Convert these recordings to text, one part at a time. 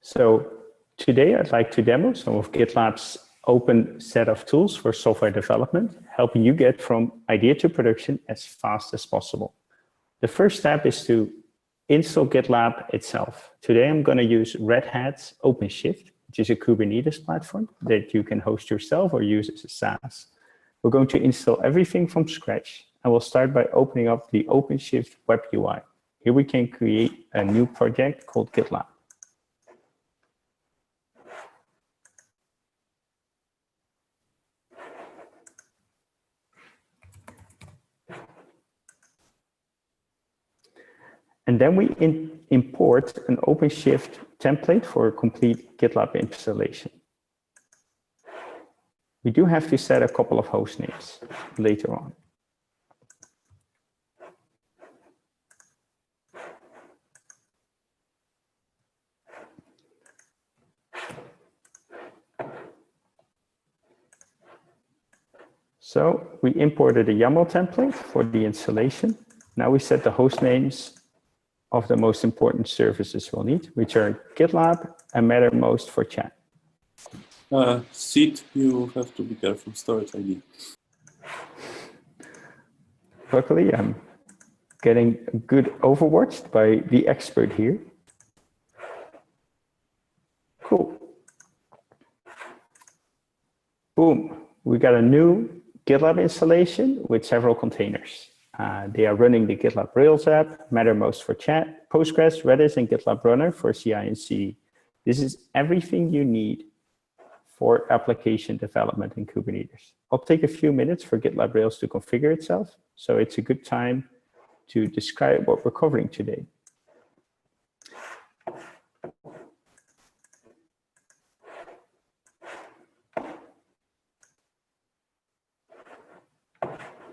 So today I'd like to demo some of GitLab's open set of tools for software development, helping you get from idea to production as fast as possible. The first step is to install GitLab itself. Today I'm going to use Red Hat's OpenShift, which is a Kubernetes platform that you can host yourself or use as a SaaS. We're going to install everything from scratch, and we'll start by opening up the OpenShift web UI. Here we can create a new project called GitLab. And then we import an OpenShift template for a complete GitLab installation. We do have to set a couple of host names later on. So we imported a YAML template for the installation. Now we set the host names of the most important services we'll need, which are GitLab and Mattermost for chat. Sid, you have to be careful, storage ID. Luckily, I'm getting good overwatched by the expert here. Cool. Boom, we got a new GitLab installation with several containers. They are running the GitLab Rails app, Mattermost for chat, Postgres, Redis, and GitLab Runner for CI and CD. This is everything you need for application development in Kubernetes. I'll take a few minutes for GitLab Rails to configure itself, so it's a good time to describe what we're covering today.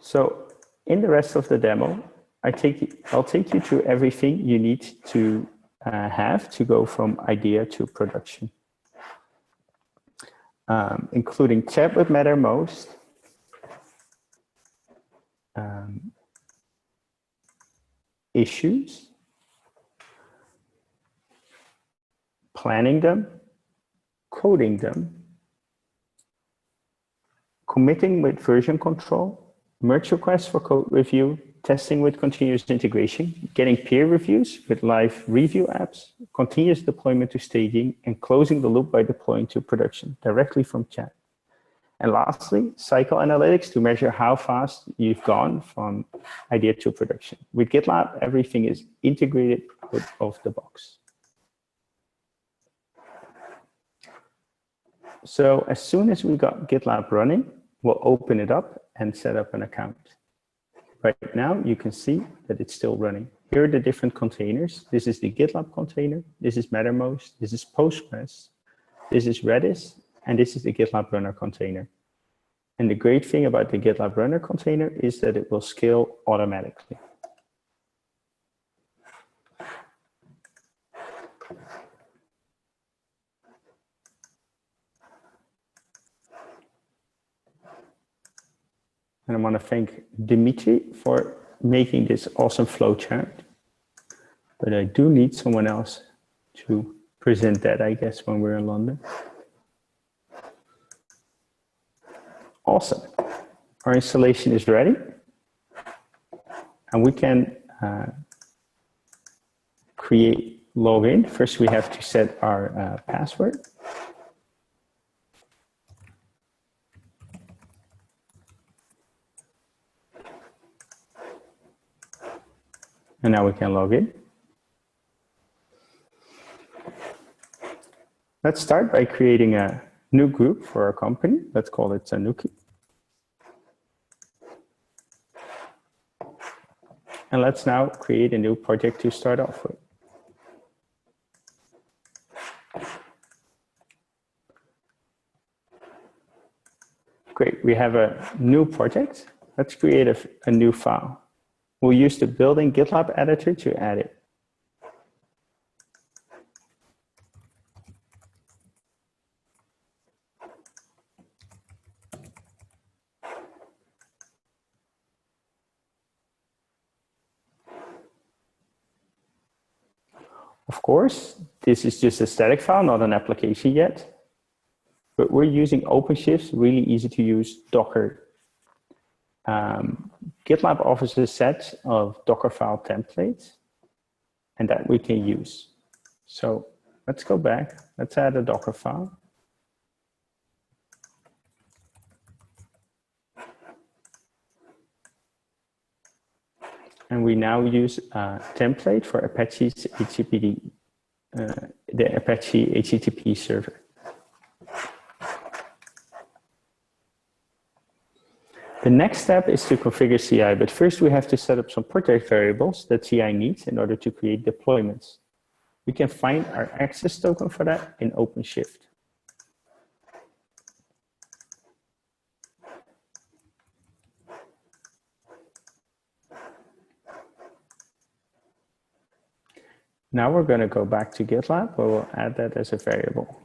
So in the rest of the demo, I'll take you through everything you need to have to go from idea to production, including chat with Mattermost, issues, planning them, coding them, committing with version control, merge requests for code review, testing with continuous integration, getting peer reviews with live review apps, continuous deployment to staging, and closing the loop by deploying to production directly from chat. And lastly, cycle analytics to measure how fast you've gone from idea to production. With GitLab, everything is integrated out of the box. So as soon as we got GitLab running, we'll open it up and set up an account. Right now, you can see that it's still running. Here are the different containers. This is the GitLab container. This is Mattermost. This is Postgres. This is Redis. And this is the GitLab Runner container. And the great thing about the GitLab Runner container is that it will scale automatically. And I want to thank Dimitri for making this awesome flowchart. But I do need someone else to present that, I guess, when we're in London. Awesome. Our installation is ready. And we can create login. First, we have to set our password. And now we can log in. Let's start by creating a new group for our company. Let's call it Tanuki. And let's now create a new project to start off with. Great, we have a new project. Let's create a new file. We'll use the built-in GitLab editor to add it. Of course, this is just a static file, not an application yet. But we're using OpenShift's really easy to use Docker. GitLab offers a set of Docker file templates, and that we can use. So let's go back. Let's add a Docker file. And we now use a template for Apache's HTTP, the Apache HTTP server. The next step is to configure CI, but first we have to set up some project variables that CI needs in order to create deployments. We can find our access token for that in OpenShift. Now we're going to go back to GitLab, where we'll add that as a variable.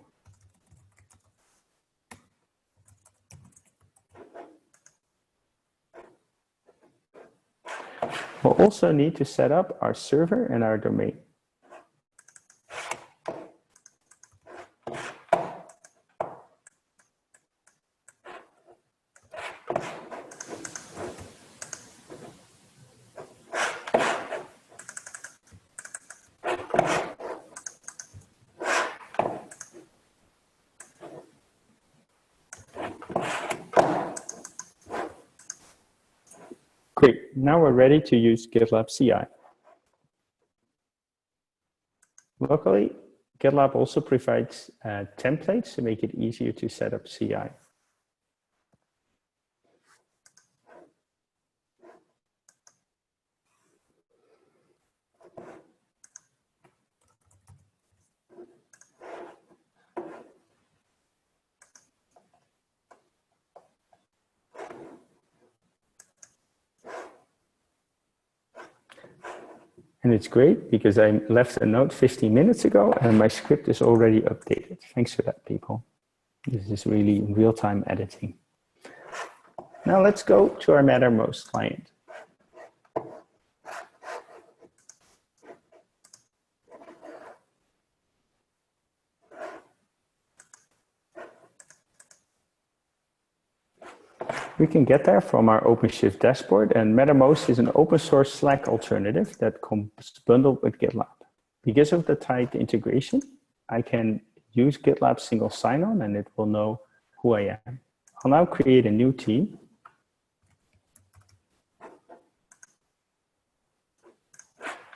We'll also need to set up our server and our domain. Great, now we're ready to use GitLab CI. Luckily, GitLab also provides templates to make it easier to set up CI. And it's great because I left a note 15 minutes ago and my script is already updated. Thanks for that, people. This is really real-time editing. Now let's go to our Mattermost client. We can get there from our OpenShift dashboard, and Mattermost is an open source Slack alternative that comes bundled with GitLab. Because of the tight integration, I can use GitLab single sign-on and it will know who I am. I'll now create a new team.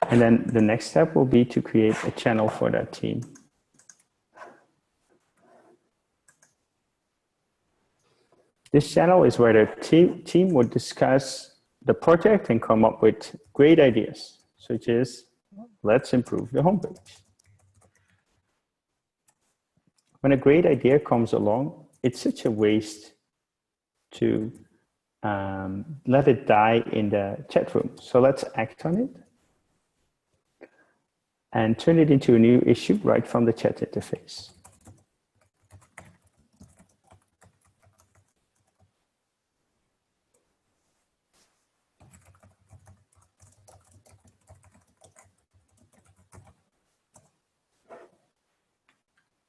And then the next step will be to create a channel for that team. This channel is where the team would discuss the project and come up with great ideas, such as, let's improve the homepage. When a great idea comes along, it's such a waste to let it die in the chat room. So let's act on it and turn it into a new issue right from the chat interface.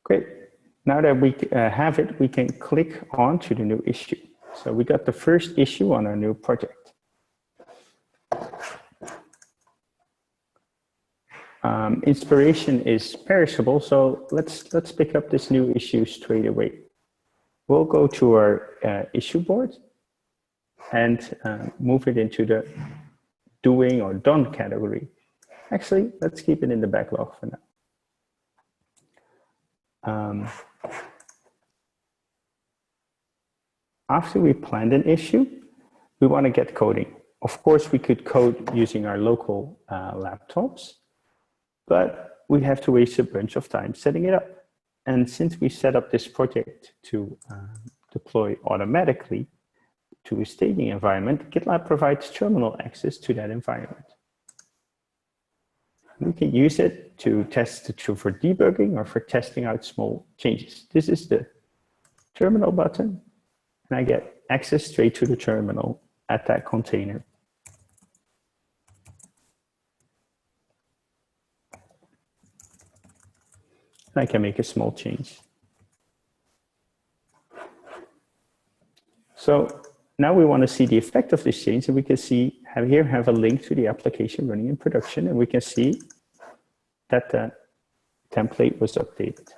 Great. Now that we have it, we can click on to the new issue. So we got the first issue on our new project. Inspiration is perishable, so let's pick up this new issue straight away. We'll go to our issue board and move it into the doing or done category. Actually, let's keep it in the backlog for now. After we planned an issue, we want to get coding. Of course, we could code using our local laptops, but we have to waste a bunch of time setting it up. And since we set up this project to deploy automatically to a staging environment, GitLab provides terminal access to that environment. We can use it to test it for debugging or for testing out small changes. This is the terminal button, and I get access straight to the terminal at that container. I can make a small change. So now we want to see the effect of this change, and we can see have a link to the application running in production, and we can see that the template was updated.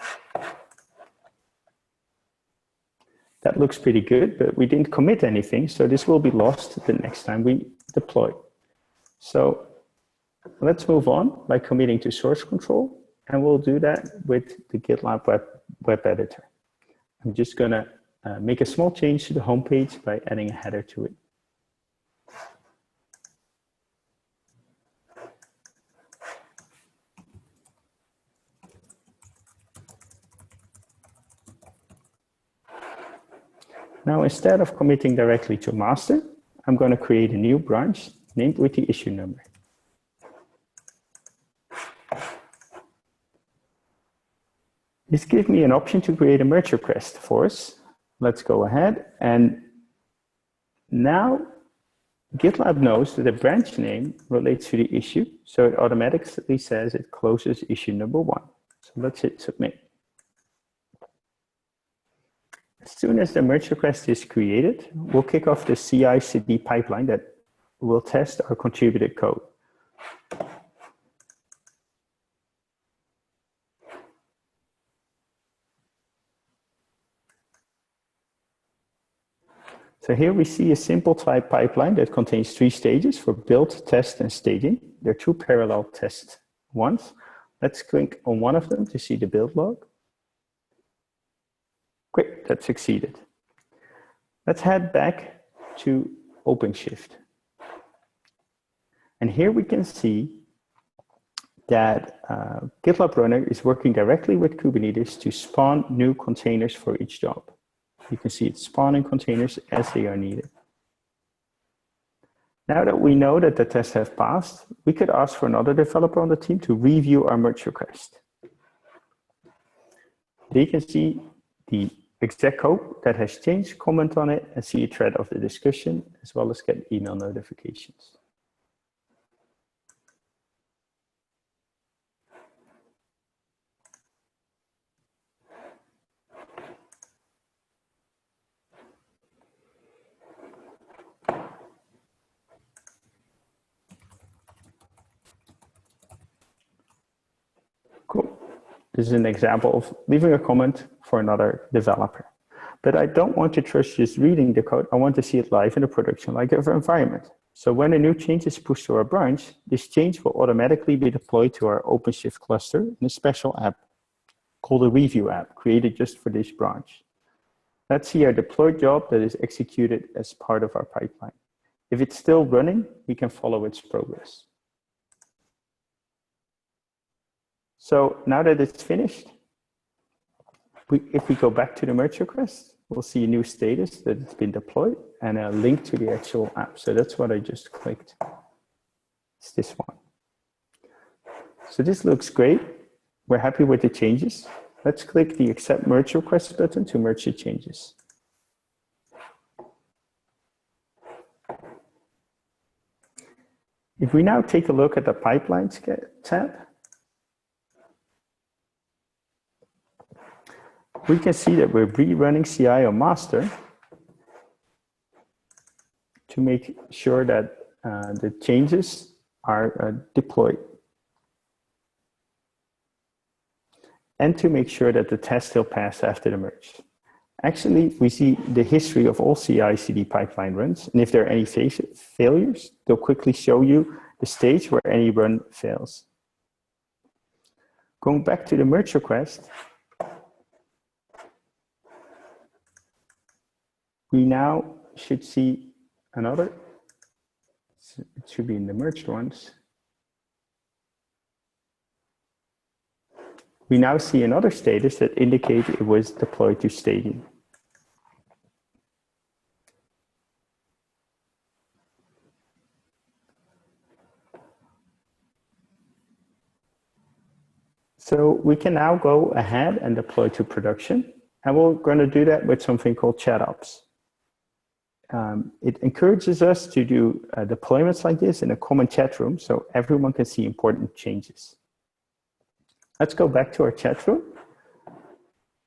That looks pretty good, but we didn't commit anything, so this will be lost the next time we deploy. So let's move on by committing to source control, and we'll do that with the GitLab web editor. I'm just going to make a small change to the homepage by adding a header to it. Now, instead of committing directly to master, I'm going to create a new branch named with the issue number. This gives me an option to create a merge request for us. Let's go ahead. And now GitLab knows that the branch name relates to the issue, so it automatically says it closes issue number 1. So let's hit submit. As soon as the merge request is created, we'll kick off the CI/CD pipeline that will test our contributed code. So here we see a simple type pipeline that contains 3 stages for build, test, and staging. There are 2 parallel test ones. Let's click on one of them to see the build log. Great, that succeeded. Let's head back to OpenShift. And here we can see that GitLab Runner is working directly with Kubernetes to spawn new containers for each job. You can see it's spawning containers as they are needed. Now that we know that the tests have passed, we could ask for another developer on the team to review our merge request. They can see the exact code that has changed, comment on it, and see a thread of the discussion, as well as get email notifications. Cool. This is an example of leaving a comment for another developer. But I don't want to trust just reading the code. I want to see it live in a production-like environment. So when a new change is pushed to our branch, this change will automatically be deployed to our OpenShift cluster in a special app called a review app, created just for this branch. Let's see our deployed job that is executed as part of our pipeline. If it's still running, we can follow its progress. So now that it's finished, if we go back to the merge request, we'll see a new status that it's been deployed and a link to the actual app. So that's what I just clicked. It's this one. So this looks great. We're happy with the changes. Let's click the accept merge request button to merge the changes. If we now take a look at the pipelines tab, we can see that we're rerunning CI on master to make sure that the changes are deployed, and to make sure that the test still passed after the merge. Actually, we see the history of all CI/CD pipeline runs, and if there are any failures, they'll quickly show you the stage where any run fails. Going back to the merge request, we now should see another, it should be in the merged ones. We now see another status that indicates it was deployed to staging. So we can now go ahead and deploy to production, and we're going to do that with something called ChatOps. It encourages us to do deployments like this in a common chat room so everyone can see important changes. Let's go back to our chat room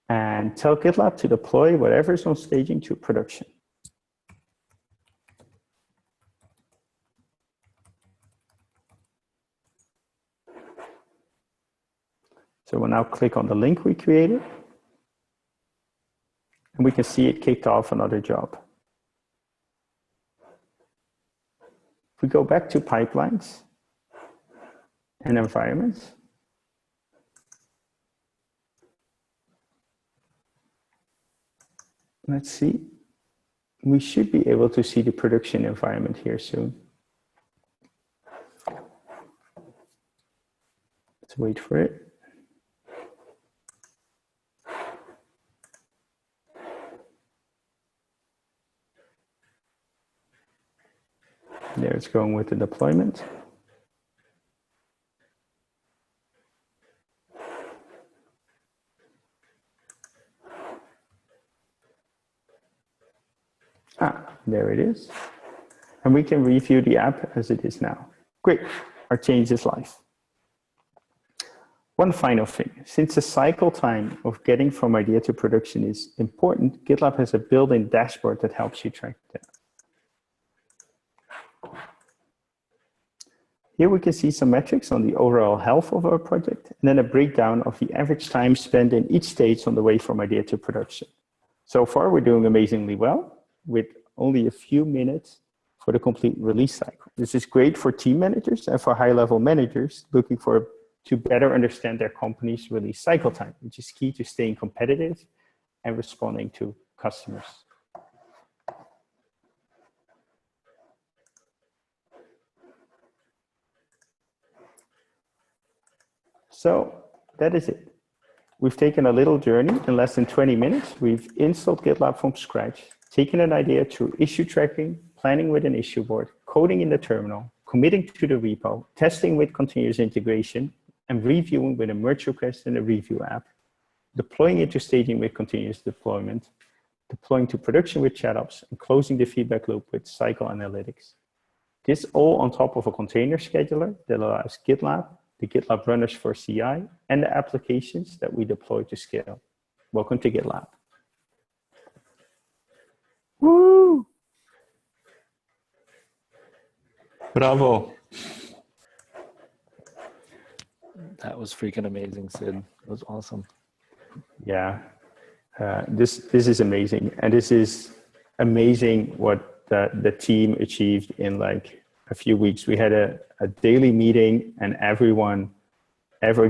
and tell GitLab to deploy whatever is on staging to production. So we'll now click on the link we created, and we can see it kicked off another job. If we go back to pipelines and environments, let's see, we should be able to see the production environment here soon. Let's wait for it. There it's going with the deployment. There it is. And we can review the app as it is now. Great, our change is live. One final thing, since the cycle time of getting from idea to production is important, GitLab has a built-in dashboard that helps you track that. Here we can see some metrics on the overall health of our project, and then a breakdown of the average time spent in each stage on the way from idea to production. So far, we're doing amazingly well, with only a few minutes for the complete release cycle. This is great for team managers and for high-level managers looking to better understand their company's release cycle time, which is key to staying competitive and responding to customers. So that is it. We've taken a little journey in less than 20 minutes. We've installed GitLab from scratch, taken an idea through issue tracking, planning with an issue board, coding in the terminal, committing to the repo, testing with continuous integration, and reviewing with a merge request and a review app, deploying it to staging with continuous deployment, deploying to production with ChatOps, and closing the feedback loop with cycle analytics. This all on top of a container scheduler that allows GitLab, the GitLab runners for CI, and the applications that we deploy to scale. Welcome to GitLab. Woo! Bravo. That was freaking amazing, Sid. It was awesome. Yeah, this is amazing. And this is amazing what the team achieved in like a few weeks. We had a daily meeting, and every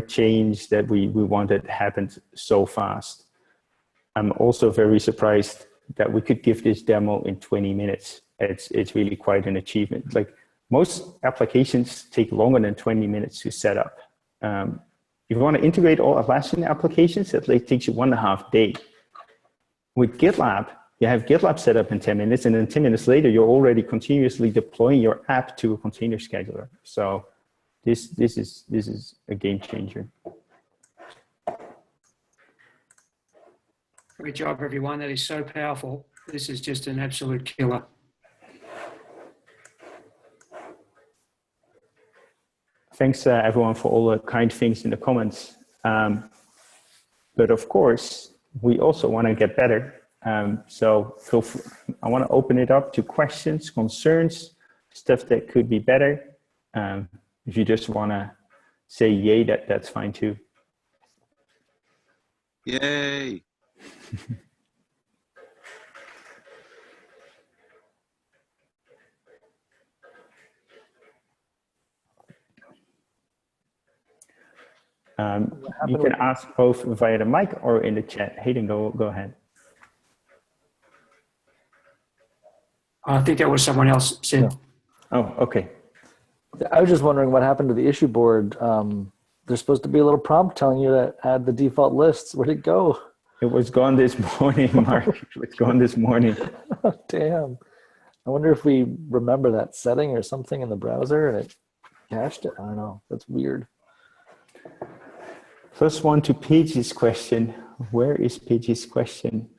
change that we wanted happened so fast. I'm also very surprised that we could give this demo in 20 minutes. It's really quite an achievement. Like most applications take longer than 20 minutes to set up. If you want to integrate all Atlassian applications, it takes you 1.5 days. With GitLab, you have GitLab set up in 10 minutes, and then 10 minutes later, you're already continuously deploying your app to a container scheduler. So this is a game changer. Great job, everyone. That is so powerful. This is just an absolute killer. Thanks, everyone, for all the kind things in the comments. But of course, we also want to get better. So I want to open it up to questions, concerns, stuff that could be better. If you just want to say yay, that's fine too. Yay. You can ask both via the mic or in the chat. Hayden, go ahead. I think that was someone else, Sid. No. Oh, okay. I was just wondering what happened to the issue board. There's supposed to be a little prompt telling you to add the default lists. Where'd it go? It was gone this morning, Mark. It was gone this morning. Oh, damn. I wonder if we remember that setting or something in the browser and it cached it. I don't know. That's weird. First one to Paige's question. Where is Paige's question?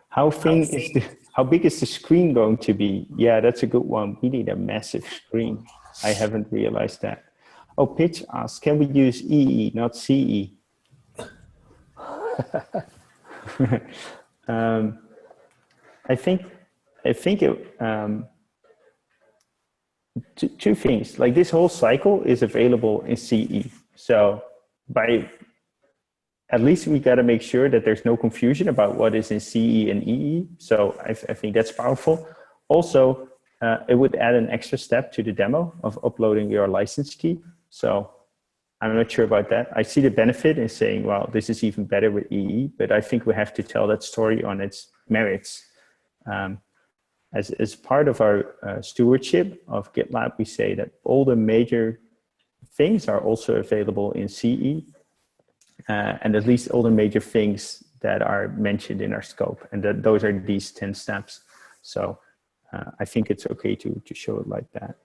How big is the screen going to be? Yeah, that's a good one. We need a massive screen. I haven't realized that. Oh, Paige asks, can we use EE, not CE? I think it, two things. Like this whole cycle is available in CE. So at least we got to make sure that there's no confusion about what is in CE and EE. So I think that's powerful. Also, it would add an extra step to the demo of uploading your license key. So I'm not sure about that. I see the benefit in saying, well, this is even better with EE, but I think we have to tell that story on its merits. As part of our stewardship of GitLab, we say that all the major things are also available in CE, and at least all the major things that are mentioned in our scope, and that those are these 10 steps. So I think it's okay to show it like that.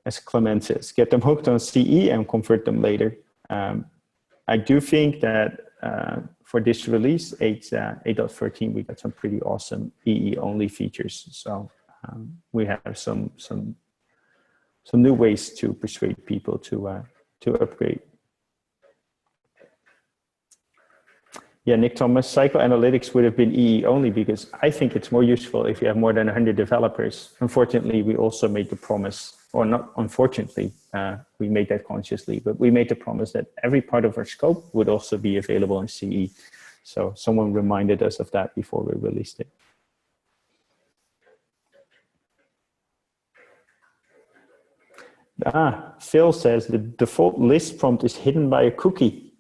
As Clement says, get them hooked on CE and convert them later. I do think that for this release, 8.13, we got some pretty awesome EE-only features. So we have some new ways to persuade people to upgrade. Yeah, Nick Thomas, psychoanalytics would have been EE only because I think it's more useful if you have more than 100 developers. Unfortunately, we also made the promise, or not unfortunately, we made that consciously, but we made the promise that every part of our scope would also be available in CE. So someone reminded us of that before we released it. Phil says the default list prompt is hidden by a cookie.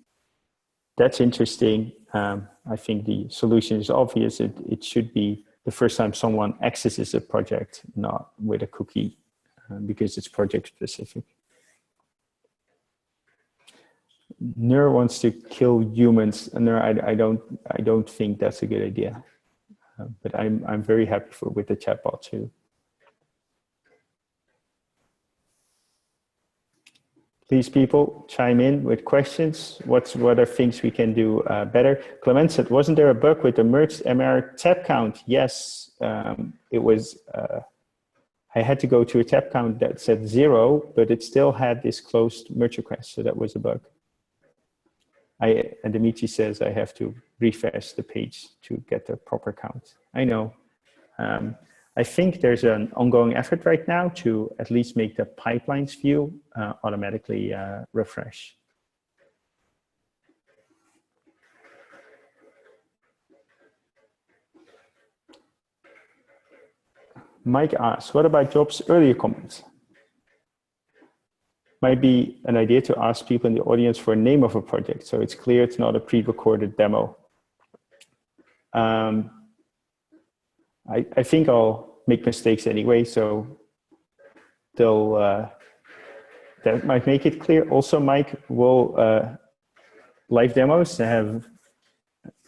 That's interesting. I think the solution is obvious. It should be the first time someone accesses a project, not with a cookie, because it's project specific. Nur wants to kill humans. Nur, I don't think that's a good idea. But I'm very happy with the chatbot too. Please, people, chime in with questions. What are things we can do better? Clement said, wasn't there a bug with the merged MR tab count? Yes, it was. I had to go to a tab count that said 0, but it still had this closed merge request, so that was a bug. And Dimitri says I have to refresh the page to get the proper count. I know. I think there's an ongoing effort right now to at least make the pipelines view automatically refresh. Mike asks, what about Job's earlier comments? Might be an idea to ask people in the audience for a name of a project, so it's clear it's not a pre-recorded demo. I think I'll make mistakes anyway, so that might make it clear. Also, Mike, live demos have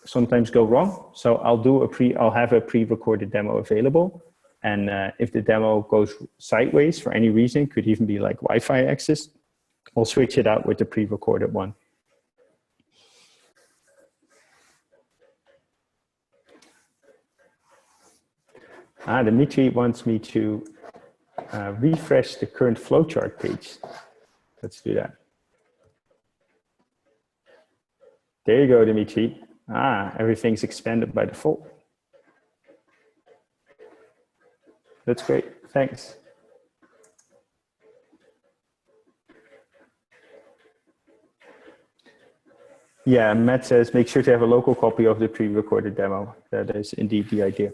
sometimes go wrong, so I'll have a pre-recorded demo available. And if the demo goes sideways for any reason, could even be like Wi-Fi access, I'll switch it out with the pre-recorded one. Dimitri wants me to refresh the current flowchart page. Let's do that. There you go, Dimitri. Everything's expanded by default. That's great, thanks. Yeah, Matt says, make sure to have a local copy of the pre-recorded demo. That is indeed the idea.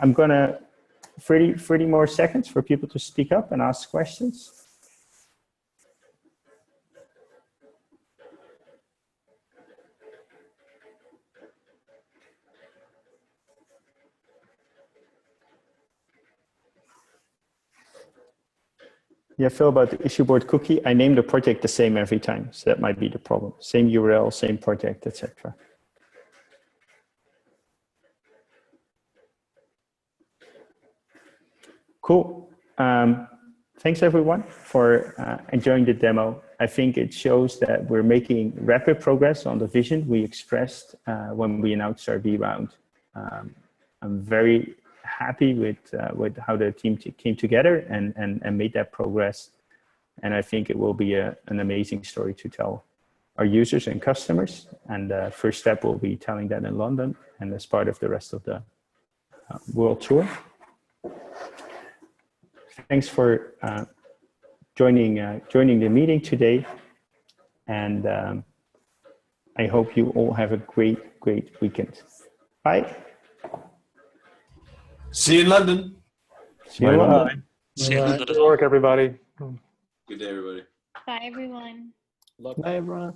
I'm gonna 30 more seconds for people to speak up and ask questions. Yeah, Phil, about the issue board cookie, I named the project the same every time, so that might be the problem. Same URL, same project, etc. Cool. Thanks everyone for enjoying the demo. I think it shows that we're making rapid progress on the vision we expressed when we announced our B round. I'm very happy with how the team came together and made that progress. And I think it will be an amazing story to tell our users and customers. And the first step will be telling that in London and as part of the rest of the world tour. Thanks for joining the meeting today. And I hope you all have a great weekend. Bye. See you in London. See you in London. See you in London. Good work, everybody. Good day, everybody. Bye, everyone. Bye, everyone.